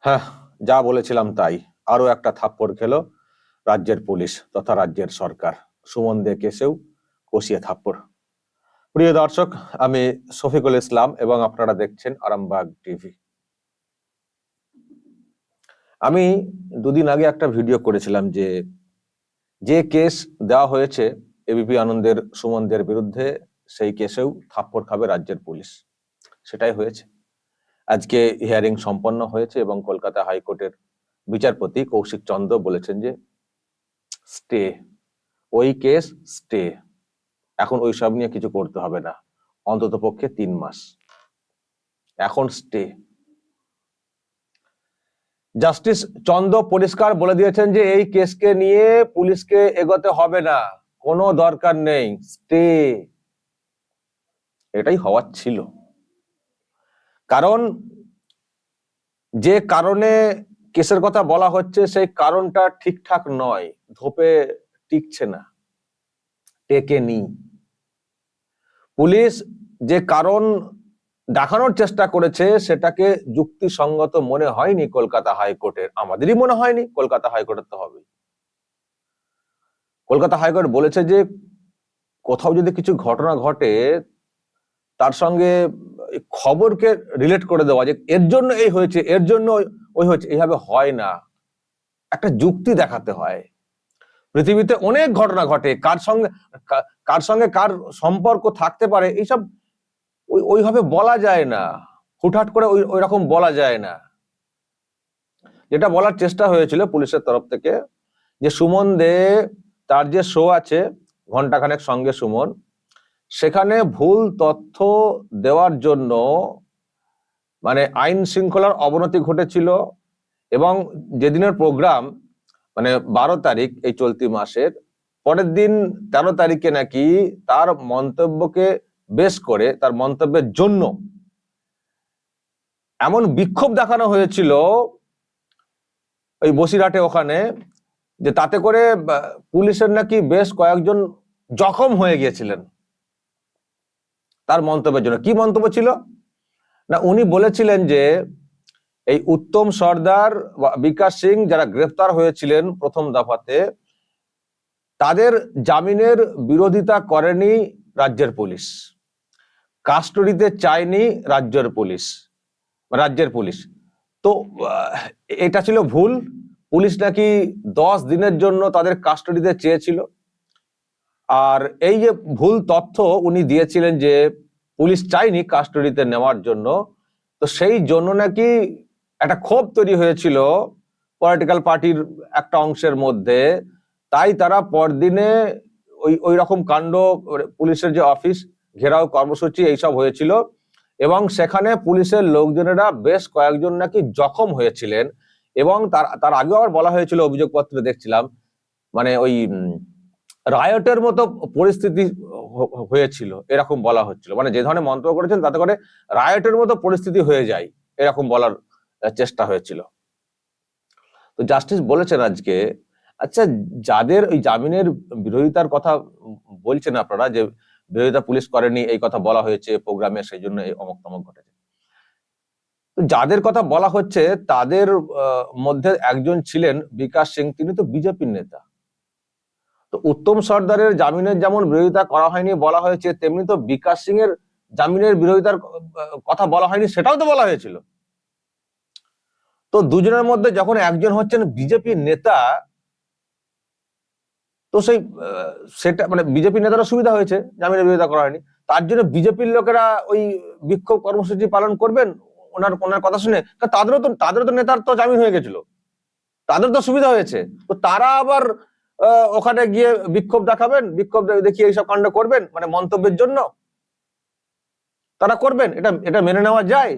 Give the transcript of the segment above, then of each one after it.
হ্যাঁ, যা বলেছিলাম তাই। আরো একটা থাপ্পড় খেলো রাজ্যের পুলিশ তথা রাজ্যের সরকার। সুমন দে কেসেও কষিয়ে থাপ্পড়। প্রিয় দর্শক, আমি শফিকুল ইসলাম এবং আপনারা দেখছেন আরামবাগ টিভি। আমি দুদিন আগে একটা ভিডিও করেছিলাম যে কেস দেওয়া হয়েছে এবিপি আনন্দের সুমনদের বিরুদ্ধে, সেই কেসেও থাপ্পড় খাবে রাজ্যের পুলিশ। সেটাই হয়েছে। আজকে হিয়ারিং সম্পন্ন হয়েছে এবং কলকাতা হাইকোর্টের বিচারপতি কৌশিক চন্দ্র বলেছেন যে স্টে, ওই কেস স্টে, এখন ওই সব নিয়ে কিছু করতে হবে না, অন্তত পক্ষে 3 মাস এখন স্টে। জাস্টিস চন্দ্র পরিষ্কার বলে দিয়েছেন যে এই কেসকে নিয়ে পুলিশকে এগোতে হবে না, কোনো দরকার নেই, স্টে। এটাই হওয়ার ছিল, কারণ যে কারণে কেসের কথা বলা হচ্ছে সেই কারণটা ঠিকঠাক নয়, ধোপে টিকছে না, টেকেনি। পুলিশ যে কারণ দেখানোর চেষ্টা করেছে সেটাকে যুক্তিসঙ্গত মনে হয়নি কলকাতা হাইকোর্টের, আমাদেরই মনে হয়নি, কলকাতা হাইকোর্টের তো হবে। কলকাতা হাইকোর্ট বলেছে যে কোথাও যদি কিছু ঘটনা ঘটে তার সঙ্গে খবরকে রিলেট করে দেওয়া, যে এর জন্য এই হয়েছে, এর জন্য ওই হয়েছে, এইভাবে হয় না, একটা যুক্তি দেখাতে হয়। পৃথিবীতে অনেক ঘটনা ঘটে, কার সঙ্গে কার সম্পর্ক থাকতে পারে এইসব ওইভাবে বলা যায় না, হুটহাট করে ওই রকম বলা যায় না। যেটা বলার চেষ্টা হয়েছিল পুলিশের তরফ থেকে, যে সুমন দে তার যে শো আছে ঘন্টাখানেক সঙ্গে সুমন, সেখানে ভুল তথ্য দেওয়ার জন্য মানে আইন শৃঙ্খলার অবনতি ঘটেছিল, এবং যেদিনের প্রোগ্রাম মানে 12 তারিখ এই চলতি মাসের, পরের দিন 13 তারিখে নাকি তার মন্তব্যকে বেশ করে, তার মন্তব্যের জন্য এমন বিক্ষোভ দেখানো হয়েছিল ওই বসিরহাটে ওখানে, যে তাতে করে পুলিশের নাকি বেশ কয়েকজন জখম হয়ে গিয়েছিলেন তার মন্তব্যের জন্য। কি মন্তব্য ছিল না, উনি বলেছিলেন যে এই উত্তম সর্দার, বিকাশ সিং যারা গ্রেফতার হয়েছিলেন প্রথম দফাতে, তাদের জামিনের বিরোধিতা করেনি রাজ্যের পুলিশ, কাস্টডিতে চায়নি রাজ্যের পুলিশ। তো এটা ছিল ভুল। পুলিশ নাকি 10 দিনের জন্য তাদের কাস্টডিতে চেয়েছিল, আর এই যে ভুল তথ্য উনি দিয়েছিলেন যে পুলিশ চাইনি কাস্টডিতে নেওয়ার জন্য, তো সেই জন্য নাকি একটা ক্ষোভ তৈরি হয়েছিল পলিটিক্যাল পার্টির একটা অংশের মধ্যে। তাই তারা পরদিনে ওই রকম কাণ্ড, পুলিশের যে অফিস ঘেরাও কর্মসূচি এইসব হয়েছিল, এবং সেখানে পুলিশের লোকজনেরা বেশ কয়েকজন নাকি জখম হয়েছিলেন। এবং তার আগেও আবার বলা হয়েছিল, অভিযোগপত্রে দেখছিলাম, মানে ওই রায়টের মতো পরিস্থিতি হয়েছিল এরকম বলা হচ্ছিল, মানে যে ধরনের মন্তব্য করেছেন তাতে করে রায়টের মতো পরিস্থিতি হয়ে যায় এরকম বলার চেষ্টা হয়েছিল। তো জাস্টিস বলেছেন আজকে, আচ্ছা যাদের ওই জামিনের বিরোধিতার কথা বলছেন আপনারা, যে বিরোধিতা পুলিশ করেনি এই কথা বলা হয়েছে প্রোগ্রামে, সেই জন্য এই অমক তমক ঘটেছে, তো যাদের কথা বলা হচ্ছে তাদের মধ্যে একজন ছিলেন বিকাশ সিং, তিনি তো বিজেপির নেতা। তো উত্তম সর্দারের জামিনের যেমন বিরোধিতা করা হয়নি বলা হয়েছে, তেমনি তো বিকাশ সিং এর জামিনের বিরোধিতার কথা বলা হয়নি সেটাও তো বলা হয়েছিল। তো দুজনের মধ্যে যখন একজন হচ্ছেন বিজেপির নেতা, তো সেটা মানে বিজেপির নেতারা সুবিধা হয়েছে, জামিনের বিরোধিতা করা হয়নি, তার জন্য বিজেপির লোকেরা ওই বিক্ষোভ কর্মসূচি পালন করবেন ওনার কথা শুনে? তাদেরও তো নেতার তো জামিন হয়ে গেছিল, তাদের তো সুবিধা হয়েছে, তো তারা আবার ওখানে গিয়ে বিক্ষোভ দেখাবেন, বিক্ষোভ দেখিয়ে এইসব কাণ্ড করবেন, মানে মন্তব্যের জন্য তারা করবেন? এটা মেনে নেওয়া যায়?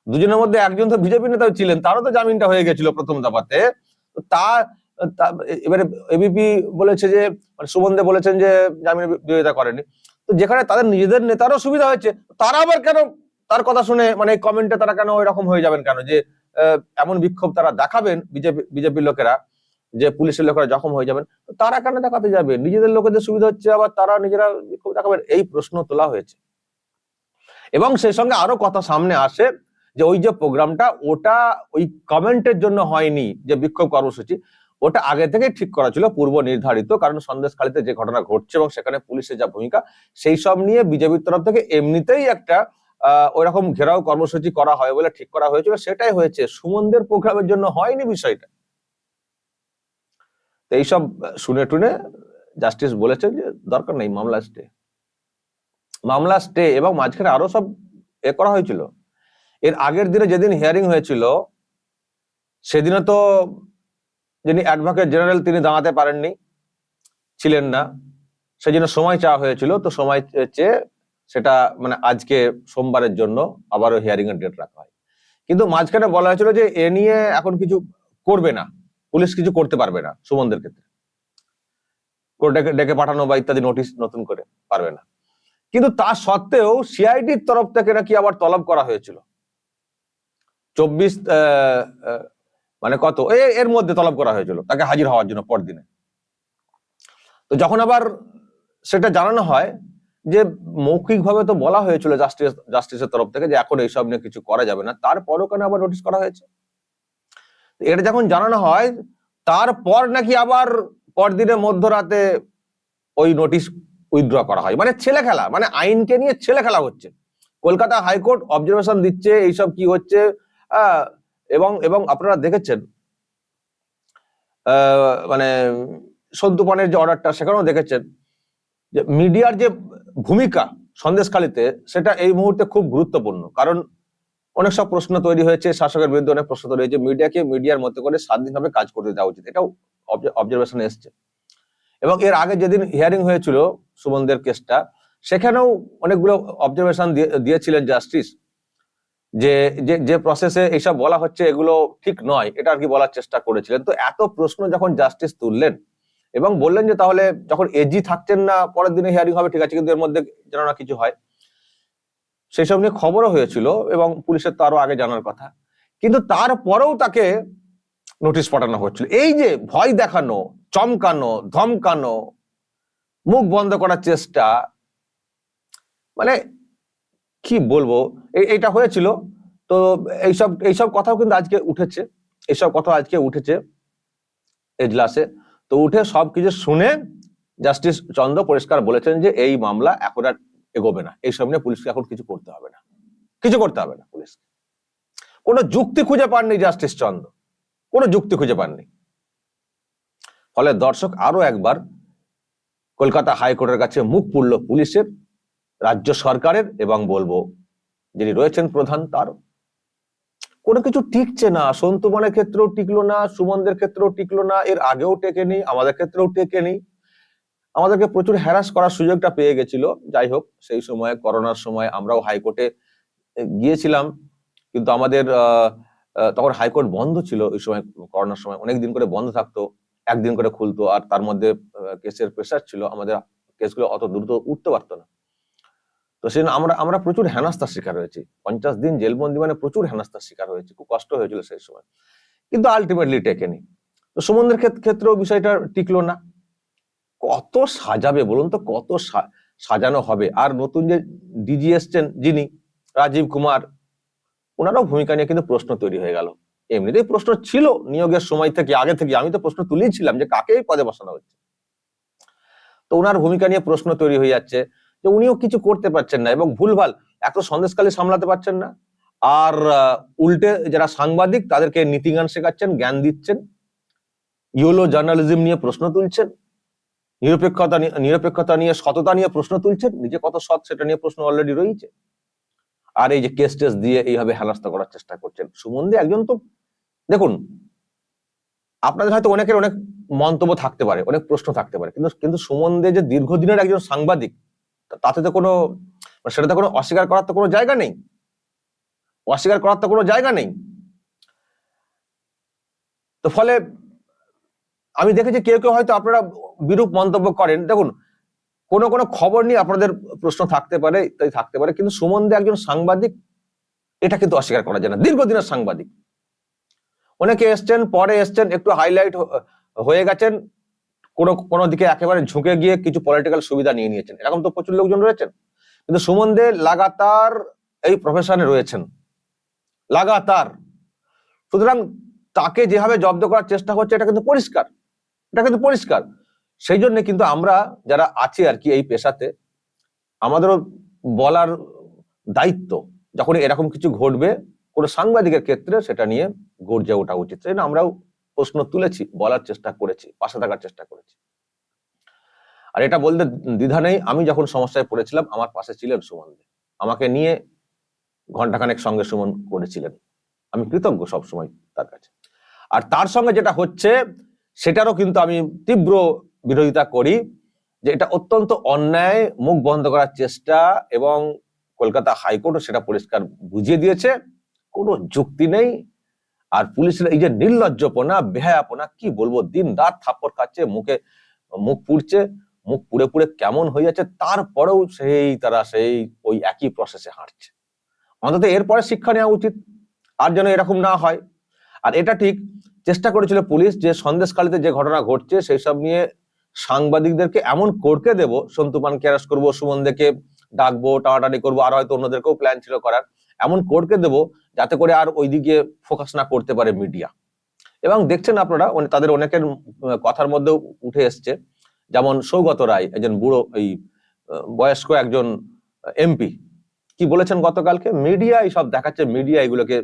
দুজনের মধ্যে একজন তো বিজেপি নেতা ছিলেন, তারও তো জামিনটা হয়ে গেছিল প্রথম দফাতে। এবারে এবিপি বলেছে যে, মানে সুমন দে বলেছেন যে জামিনের বিরোধিতা করেনি। তো যেখানে তাদের নিজেদের নেতারও সুবিধা হয়েছে, তারা আবার কেন তার কথা শুনে, মানে এই কমেন্টে তারা কেন ওইরকম হয়ে যাবেন কেন, যে এমন বিক্ষোভ তারা দেখাবেন বিজেপির লোকেরা, যে পুলিশের লোকেরা জখম হয়ে যাবেন, তারা কেন দেখাতে যাবে? নিজেদের লোকেদের সুবিধা হচ্ছে, আবার তারা নিজেরা বিক্ষোভ দেখাবেন, এই প্রশ্ন তোলা হয়েছে। এবং সেই সঙ্গে আরো কথা সামনে আসে যে ওই যে প্রোগ্রামটা ওটা ওই কমেন্টের জন্য হয়নি, যে বিক্ষোভ কর্মসূচি ওটা আগে থেকে ঠিক করা ছিল, পূর্ব নির্ধারিত, কারণ সন্দেশখালীতে যে ঘটনা ঘটছে এবং সেখানে পুলিশের যা ভূমিকা সেই সব নিয়ে বিজেপির তরফ থেকে এমনিতেই একটা ওইরকম ঘেরাও কর্মসূচি করা হয় বলে ঠিক করা হয়েছিল, সেটাই হয়েছে, সুমনদের প্রোগ্রামের জন্য হয়নি বিষয়টা। তো এইসব শুনে টুনে জাস্টিস বলেছেন যে দরকার নেই মামলা স্টে, এবং মাঝখানে আরো সব করা হয়েছিল। এর আগের দিনে যেদিন হিয়ারিং হয়েছিল সেদিনে তো যিনি অ্যাডভোকেট জেনারেল তিনি দাঁড়াতে পারেননি, ছিলেন না, সেই জন্য সময় চাওয়া হয়েছিল। তো সময় চেয়ে সেটা মানে আজকে সোমবারের জন্য আবারও হিয়ারিং এর ডেট রাখা হয়। কিন্তু মাঝখানে বলা হয়েছিল যে এ নিয়ে এখন কিছু করবে না, পুলিশ কিছু করতে পারবে না সুমনদের ক্ষেত্রে, কোর্টে ডেকে পাঠানো বা ইত্যাদি নোটিশ নতুন করে পারবে না। কিন্তু তা সত্ত্বেও সিআইডির তরফ থেকে নাকি আবার তলব করা হয়েছিল 24 মানে কত এর মধ্যে তলব করা হয়েছিল তাকে হাজির হওয়ার জন্য পরদিনে। তো যখন আবার সেটা জানানো হয় যে মৌখিকভাবে তো বলা হয়েছিল জাস্টিসের তরফ থেকে যে এখন এইসব নিয়ে কিছু করা যাবে না, তারপরও কেন আবার নোটিশ করা হয়েছে? এটা যখন জানানো হয় তারপর নাকি আবার পরদিনে মধ্যরাতে ওই নোটিশ উইথড্র করা হয়। মানে ছেলে খেলা, মানে আইনকে নিয়ে ছেলে খেলা হচ্ছে। কলকাতা হাইকোর্ট অবজারভেশন দিচ্ছে এইসব কি হচ্ছে, এবং আপনারা দেখেছেন মানে সন্তুপানের যে অর্ডারটা সেখানেও দেখেছেন যে মিডিয়ার যে ভূমিকা সন্দেশখালীতে সেটা এই মুহূর্তে খুব গুরুত্বপূর্ণ। কারণ অনেক সব প্রশ্ন তৈরি হয়েছে, শাসকের বিরুদ্ধে অনেক প্রশ্ন তৈরি হয়েছে, মিডিয়াকে মিডিয়ার মতো করে স্বাধীনভাবে কাজ করতে দেওয়া উচিত, এটাও অবজারভেশনে এসছে। এবং এর আগে যেদিন হিয়ারিং হয়েছিল সুমনদের কেসটা সেখানেও অনেকগুলো অবজারভেশন দিয়েছিলেন জাস্টিস, যে যে প্রসেসে এইসব বলা হচ্ছে এগুলো ঠিক নয়, এটা আর কি বলার চেষ্টা করেছিলেন। তো এত প্রশ্ন যখন জাস্টিস তুললেন এবং বললেন যে তাহলে যখন এজি থাকছেন না পরের দিনে হিয়ারিং হবে, ঠিক আছে, কিন্তু এর মধ্যে যেন না কিছু হয়, সেই সব নিয়ে খবরও হয়েছিল এবং পুলিশের তো আরো আগে জানার কথা, কিন্তু তারপরেও তাকে নোটিশ পাঠানো হচ্ছিল। এই যে ভয় দেখানো, চমকানো, ধমকানো, মুখ বন্ধ করার চেষ্টা, মানে কি বলবো, এইটা হয়েছিল। তো এইসব কথাও কিন্তু আজকে উঠেছে, এজলাসে। তো উঠে সবকিছু শুনে জাস্টিস চন্দ্র পরিষ্কার বলেছেন যে এই মামলা এখন আর এগোবে না, এই সামনে পুলিশকে এখন কিছু করতে হবে না পুলিশকে। কোনো যুক্তি খুঁজে পাননি জাস্টিস চন্দ্র, কোনো যুক্তি খুঁজে পাননি। ফলে দর্শক আরো একবার কলকাতা হাইকোর্টের কাছে মুখ পুরল পুলিশের, রাজ্য সরকারের, এবং বলবো যিনি রয়েছেন প্রধান তার। কোনো কিছু টিকছে না, সন্তুমানের ক্ষেত্রেও টিকলো না, সুমনদের ক্ষেত্রেও টিকলো না, এর আগেও টেকেনি, আমাদের ক্ষেত্রেও টেকেনি। আমাদেরকে প্রচুর হ্যারাস করার সুযোগটা পেয়ে গেছিল। যাই হোক, সেই সময় করোনার সময় আমরাও হাইকোর্টে গিয়েছিলাম, কিন্তু আমাদের তখন হাইকোর্ট বন্ধ ছিল। ওই সময় করোনার সময় অনেকদিন করে বন্ধ থাকতো, একদিন করে খুলতো, আর তার মধ্যে কেসের প্রেসার ছিল, আমাদের কেসগুলো অত দ্রুত উঠতে পারতো না। তো সেজন্য আমরা প্রচুর হেনস্থার শিকার হয়েছি, 50 দিন জেলবন্দি মানে প্রচুর হেনস্থার শিকার হয়েছি, খুব কষ্ট হয়েছিল সেই সময়, কিন্তু আলটিমেটলি টেকেনি। তো সুমনদের ক্ষেত্রেও বিষয়টা টিকলো না। কত সাজাবে বলুন তো, কত সাজানো হবে। আর নতুন যে ডিজি এসছেন যিনি রাজীব কুমার, ওনারও ভূমিকা নিয়ে কিন্তু প্রশ্ন তৈরি হয়ে গেল। এমনিতেই প্রশ্ন ছিল নিয়োগের সময় থেকে, আগে থেকে আমি তো প্রশ্ন তুলেছিলাম যে কাকে এই পদে বসানো হচ্ছে। তো ওনার ভূমিকা নিয়ে প্রশ্ন তৈরি হয়ে যাচ্ছে যে উনিও কিছু করতে পারছেন না, এবং ভুলভাল এত সন্দেশখালী সামলাতে পারছেন না, আর উল্টে যারা সাংবাদিক তাদেরকে নীতিজ্ঞান শেখাচ্ছেন, জ্ঞান দিচ্ছেন, ইয়োলো জার্নালিজম নিয়ে প্রশ্ন তুলছেন, নিরপেক্ষতা নিয়ে, সততা নিয়ে প্রশ্ন তুলছেন, নিজে কত সৎ সেটা নিয়ে প্রশ্ন অলরেডি রয়েছে। আর এই যে কেস টেস দিয়ে এইভাবে হেনস্থা করার চেষ্টা করছেন। সুমন দে একজন, তো দেখুন, আপনাদের হয়তো অনেকের অনেক মন্তব্য থাকতে পারে, অনেক প্রশ্ন থাকতে পারে, কিন্তু সুমন দে যে দীর্ঘদিনের একজন সাংবাদিক, তাতে তো কোনো, সেটাতে কোনো অস্বীকার করার তো কোনো জায়গা নেই, তো ফলে আমি দেখেছি কেউ কেউ হয়তো আপনারা বিরূপ মন্তব্য করেন। দেখুন, কোনো খবর নিয়ে আপনাদের প্রশ্ন থাকতে পারে, কিন্তু সুমন দে একজন সাংবাদিক, এটা কিন্তু অস্বীকার করা যায় না, দীর্ঘদিনের সাংবাদিক। অনেকে এসছেন, পরে এসছেন, একটু হাইলাইট হয়ে গেছেন, কোনো দিকে একেবারে ঝুঁকে গিয়ে কিছু পলিটিক্যাল সুবিধা নিয়ে নিয়েছেন, এরকম তো প্রচুর লোকজন রয়েছেন। কিন্তু সুমন দে লাগাতার এই প্রফেশনে রয়েছেন, লাগাতার। সুতরাং তাকে যেভাবে জব্দ করার চেষ্টা হচ্ছে এটা কিন্তু পরিষ্কার, সেই জন্য কিন্তু আমরা যারা আছি আর কি এই পেশাতে, আমাদেরও বলার দায়িত্ব, যখন এরকম কিছু ঘটবে কোনো সাংবাদিকের ক্ষেত্রে সেটা নিয়ে গর্জে ওঠা উচিত। সেই জন্য আমরাও প্রশ্ন তুলেছি, বলার চেষ্টা করেছি, পাশে থাকার চেষ্টা করেছি। আর এটা বলতে দ্বিধা নেই, আমি যখন সমস্যায় পড়েছিলাম আমার পাশে ছিলেন সুমন দে, আমাকে নিয়ে ঘন্টাখানেক সঙ্গে সুমন করেছিলেন, আমি কৃতজ্ঞ সবসময় তার কাছে। আর তার সঙ্গে যেটা হচ্ছে সেটারও কিন্তু আমি তীব্র বিরোধিতা করি, যে এটা অত্যন্ত অন্যায়, মুখ বন্ধ করার চেষ্টা, এবং কলকাতা হাইকোর্টও সেটা পরিষ্কার বুঝিয়ে দিয়েছে, কোনো যুক্তি নেই। আর পুলিশের এই যে নির্লজ্জপনা, বেহায়াপনা, কি বলবো, দিন রাত থাপ্পড় খাচ্ছে, মুখ পুড়ছে, মুখ পুড়ে পুড়ে কেমন হয়ে যাচ্ছে, তারপরেও তারা ওই একই প্রসেসে হাঁটছে। অন্তত এরপরে শিক্ষা নেওয়া উচিত, আর যেন এরকম না হয়। আর এটা ঠিক চেষ্টা করেছিল পুলিশ যে সন্দেশখালীতে যে ঘটনা ঘটছে সেই সব নিয়ে সাংবাদিকদেরকে এমন করকে দেব, সন্তু পানকে অ্যারেস্ট করবো, সুমন দেকে ডাকবো, টানাটানি করবো, আর হয়তো অন্যদেরকেও প্ল্যান ছিল করার, এমন করকে দেব যাতে করে আর ওইদিকে ফোকাস না করতে পারে মিডিয়া। এবং দেখছেন আপনারা, তাদের অনেকের কথার মধ্যেও উঠে এসছে, যেমন সৌগত রায়, একজন বুড়ো এই বয়স্ক একজন এমপি, কি বলেছেন গতকালকে, মিডিয়া এইসব দেখাচ্ছে, মিডিয়া এগুলোকে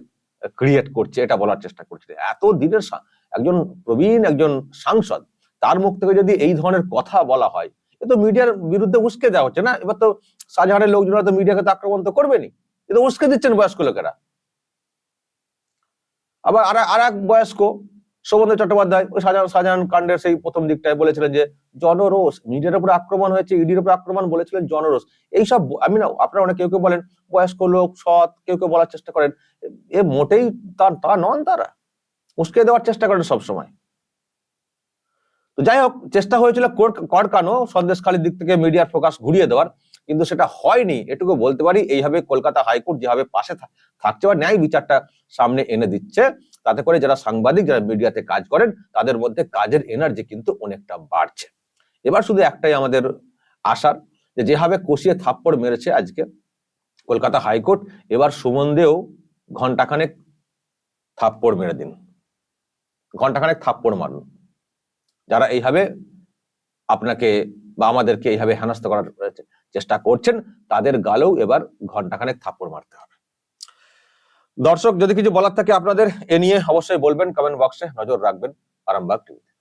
ক্রিয়েট করছে, এটা বলার চেষ্টা করছে। এত দিনের একজন প্রবীণ একজন সাংসদ, তার মুখ থেকে যদি এই ধরনের কথা বলা হয়, এ তো মিডিয়ার বিরুদ্ধে উস্কে দেওয়া হচ্ছে না। এবার তো শাহজাহানের লোকজনরা তো মিডিয়াকে তো আক্রমণ তো করবেনি, এ তো উস্কে দিচ্ছেন বয়স্ক লোকেরা। আবার আর এক বয়স্ক শোভনদেব চট্টোপাধ্যায় ওই শাহজাহান কাণ্ডের সেই প্রথম দিকটায় বলেছিলেন যে জনরোষ, মিডিয়ার উপর আক্রমণ হয়েছে, ইডির উপর আক্রমণ, বলেছিলেন জনরোষ। এইসব আমি না, আপনারা অনেক কেউ বলেন বয়স্ক লোক, সৎ, কেউ বলার চেষ্টা করেন, এ মোটেই তা নন, তারা উস্কে দেওয়ার চেষ্টা করেন সবসময়। তো যাই হোক, চেষ্টা হয়েছিল কড়কানো সন্দেশখালীর দিক থেকে মিডিয়ার ফোকাস ঘুরিয়ে দেওয়ার, কিন্তু সেটা হয়নি, এটুকু বলতে পারি। এইভাবে কলকাতা হাইকোর্ট যেভাবে পাশে থাকছে বা ন্যায় বিচারটা সামনে এনে দিচ্ছে, তাতে করে যারা সাংবাদিক, যারা মিডিয়াতে কাজ করেন, তাদের মধ্যে কাজের এনার্জি কিন্তু অনেকটা বাড়ছে। এবার শুধু একটাই আমাদের আশার, যে যেভাবে কষিয়ে থাপ্পড় মেরেছে আজকে কলকাতা হাইকোর্ট, এবার সুমন দেও ঘন্টাখানেক থাপ্পড় মেরে দিন, ঘন্টাখানেক থাপ্পড় মারুন। যারা এইভাবে আপনাকে বা আমাদেরকে এইভাবে হেনস্থা করার চেষ্টা করছেন, তাদের গালেও এবার ঘন্টাখানেক থাপ্পড় মারতে হবে। দর্শক, যদি কিছু বলার থাকে আপনাদের এ নিয়ে অবশ্যই বলবেন, কমেন্ট বক্সে নজর রাখবেন আরামবাগ টিভিতে।